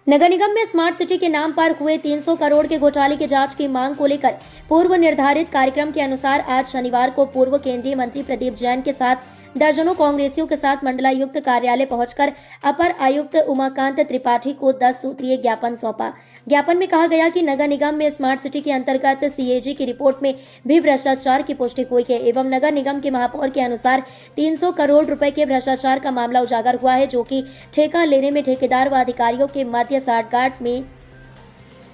नगर निगम में smart city के नाम पर हुए 300 करोड़ के घोटाले की जांच की मांग को लेकर पूर्व निर्धारित कार्यक्रम के अनुसार आज शनिवार को पूर्व केंद्रीय मंत्री प्रदीप जैन के साथ दर्जनों कांग्रेसियों के साथ मंडलायुक्त कार्यालय पहुंचकर अपर आयुक्त उमाकांत त्रिपाठी को 10 सूत्रीय ज्ञापन सौंपा। ज्ञापन में कहा गया कि नगर निगम में स्मार्ट सिटी के अंतर्गत सीएजी की रिपोर्ट में भी भ्रष्टाचार की पुष्टि हुई है एवं नगर निगम के महापौर के अनुसार 300 करोड़ रुपए के भ्रष्टाचार का मामला उजागर हुआ है, जो कि ठेका लेने में ठेकेदार व अधिकारियों के मध्य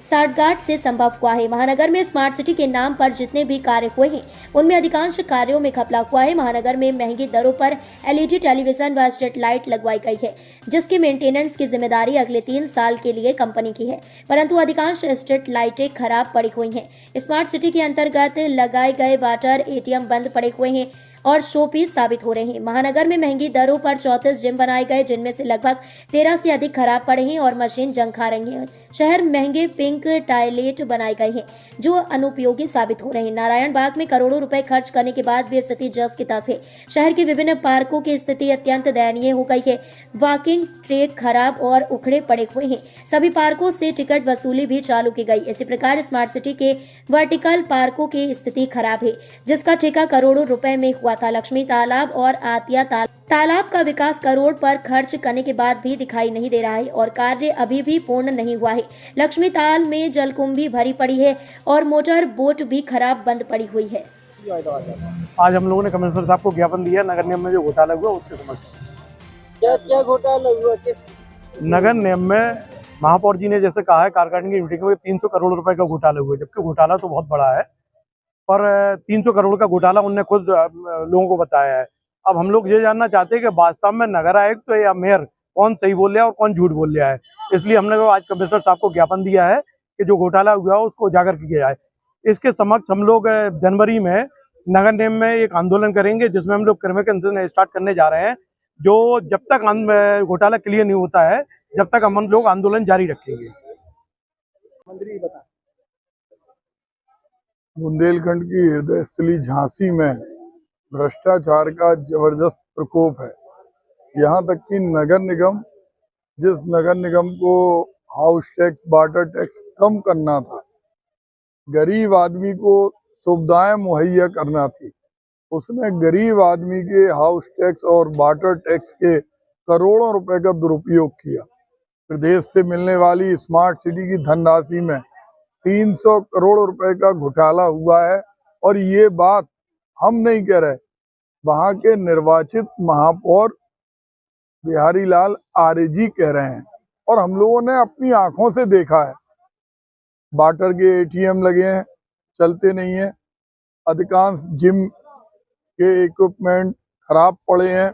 साठगांठ से संभव हुआ है। महानगर में स्मार्ट सिटी के नाम पर जितने भी कार्य हुए हैं उनमें अधिकांश कार्यों में घपला हुआ है। महानगर में महंगी दरों पर एलईडी टेलीविजन व स्ट्रीट लाइट लगवाई गई है, जिसकी मेंटेनेंस की जिम्मेदारी अगले 3 साल के लिए कंपनी की है, परंतु अधिकांश स्ट्रीट लाइटें खराब पड़ी हुई हैं। स्मार्ट सिटी के अंतर्गत लगाए गए वाटर एटीएम बंद पड़े हुए हैं और शो पीस साबित हो रहे हैं। महानगर में महंगी दरों पर 34 जिम बनाए गए, जिनमें से लगभग 13 से अधिक खराब पड़े हैं और मशीन जंग खा रही है। शहर महंगे पिंक टॉयलेट बनाए गए हैं जो अनुपयोगी साबित हो रहे हैं। नारायण बाग में करोड़ों रुपए खर्च करने के बाद भी स्थिति जस की तस है। शहर के विभिन्न पार्कों की स्थिति अत्यंत दयनीय हो गई है। वॉकिंग ट्रैक खराब और उखड़े पड़े हुए हैं। सभी पार्कों से टिकट वसूली भी चालू की गई। इसी प्रकार स्मार्ट सिटी के वर्टिकल पार्कों की स्थिति खराब है, जिसका ठेका करोड़ों रुपए में हुआ था। लक्ष्मी तालाब और आतिया तालाब का विकास करोड़ पर खर्च करने के बाद भी दिखाई नहीं दे रहा है और कार्य अभी भी पूर्ण नहीं हुआ है। लक्ष्मी ताल में जलकुंभी भरी पड़ी है और मोटर बोट भी खराब बंद पड़ी हुई है। आज हम लोगों ने कमिश्नर साहब को ज्ञापन दिया नगर निगम में जो घोटाला हुआ उसके समक्ष। क्या घोटाला हुआ? नगर निगम में महापौर जी ने जैसे कहा है कार्यकारिणी की मीटिंग में 300 करोड़ रुपए का घोटाला हुआ, जबकि घोटाला तो बहुत बड़ा है, पर 300 करोड़ का घोटाला उनने खुद लोगों को बताया है। अब हम लोग ये जानना चाहते हैं कि वास्तव में नगर आयुक्त या मेयर कौन सही बोल रहा है और कौन झूठ बोल रहा है। इसलिए हमने आज कमिश्नर साहब को ज्ञापन दिया है कि जो घोटाला हुआ है उसको उजागर किया जाए। इसके समक्ष हम लोग जनवरी में नगर निगम में एक आंदोलन करेंगे, जिसमें हम लोग क्रिमिनल स्टार्ट करने जा रहे हैं, जो जब तक घोटाला क्लियर नहीं होता है जब तक हम लोग आंदोलन जारी रखेंगे। मंत्री बता। बुंदेलखंड की हृदय स्थली झांसी में भ्रष्टाचार का जबरदस्त प्रकोप है। यहाँ तक कि जिस नगर निगम को हाउस टैक्स, वाटर टैक्स कम करना था, गरीब आदमी को सुविधाएं मुहैया करना थी, उसने गरीब आदमी के हाउस टैक्स और वाटर टैक्स के करोड़ों रुपए का दुरुपयोग किया। प्रदेश से मिलने वाली स्मार्ट सिटी की धनराशि में 300 करोड़ रुपए का घोटाला हुआ है। और ये बात हम नहीं कह रहे, वहां के निर्वाचित महापौर बिहारी लाल आर्य जी कह रहे हैं और हम लोगों ने अपनी आंखों से देखा है। वाटर के एटीएम लगे हैं, चलते नहीं है। अधिकांश जिम के इक्विपमेंट खराब पड़े हैं।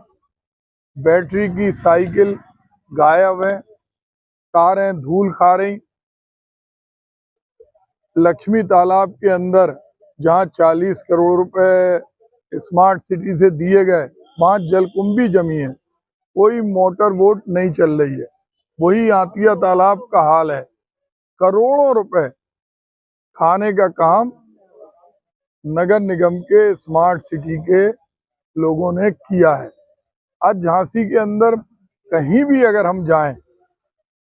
बैटरी की साइकिल गायब है। कारें धूल खा रही। लक्ष्मी तालाब के अंदर जहां 40 करोड़ रुपए स्मार्ट सिटी से दिए गए, वहां जलकुंभी जमी है, कोई मोटर बोट नहीं चल रही है। वही आतिया तालाब का हाल है। करोड़ों रुपए खाने का काम नगर निगम के स्मार्ट सिटी के लोगों ने किया है। आज झांसी के अंदर कहीं भी अगर हम जाएं,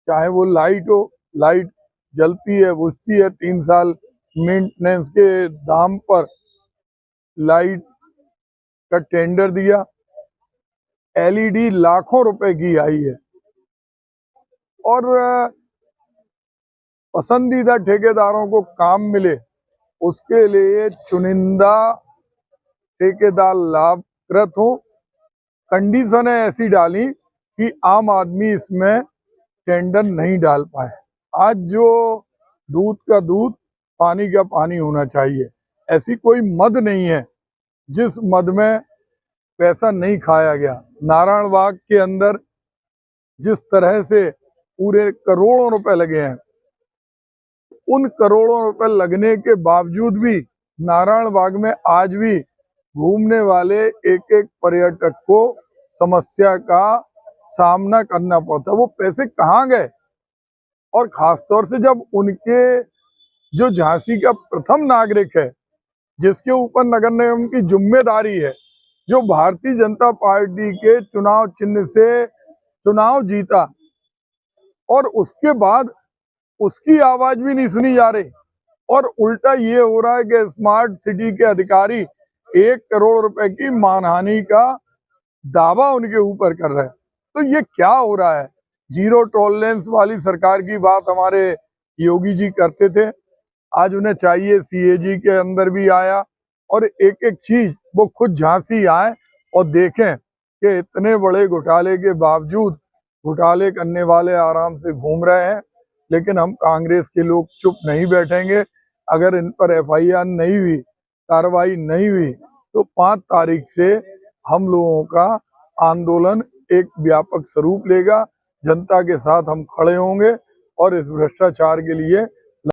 चाहे वो लाइट हो, लाइट जलती है, बुझती है। 3 साल मेंटेनेंस के दाम पर लाइट का टेंडर दिया, एलईडी लाखों रुपए की आई है और पसंदीदा ठेकेदारों को काम मिले उसके लिए चुनिंदा ठेकेदार लाभकृत हो। कंडीशनें ऐसी डाली कि आम आदमी इसमें टेंडर नहीं डाल पाए। आज जो दूध का दूध, पानी का पानी होना चाहिए। ऐसी कोई मद नहीं है जिस मद में पैसा नहीं खाया गया। नारायण बाग के अंदर जिस तरह से पूरे करोड़ों रुपए लगे हैं, उन करोड़ों रुपए लगने के बावजूद भी नारायण बाग में आज भी घूमने वाले एक एक पर्यटक को समस्या का सामना करना पड़ता है। वो पैसे कहाँ गए? और खासतौर से जब उनके जो झांसी का प्रथम नागरिक है, जिसके ऊपर नगर निगम की जिम्मेदारी है, जो भारतीय जनता पार्टी के चुनाव चिन्ह से चुनाव जीता, और उसके बाद उसकी आवाज भी नहीं सुनी जा रही। और उल्टा ये हो रहा है कि स्मार्ट सिटी के अधिकारी 1 करोड़ रुपए की मानहानि का दावा उनके ऊपर कर रहे हैं। तो ये क्या हो रहा है? जीरो टॉलरेंस वाली सरकार की बात हमारे योगी जी करते थे, आज उन्हें चाहिए सीएजी के अंदर भी आया और एक एक चीज वो खुद झांसी आए और देखें कि इतने बड़े घोटाले के बावजूद घोटाले करने वाले आराम से घूम रहे हैं। लेकिन हम कांग्रेस के लोग चुप नहीं बैठेंगे। अगर इन पर एफआईआर नहीं हुई, कार्रवाई नहीं हुई, तो 5 तारीख से हम लोगों का आंदोलन एक व्यापक स्वरूप लेगा। जनता के साथ हम खड़े होंगे और इस भ्रष्टाचार के लिए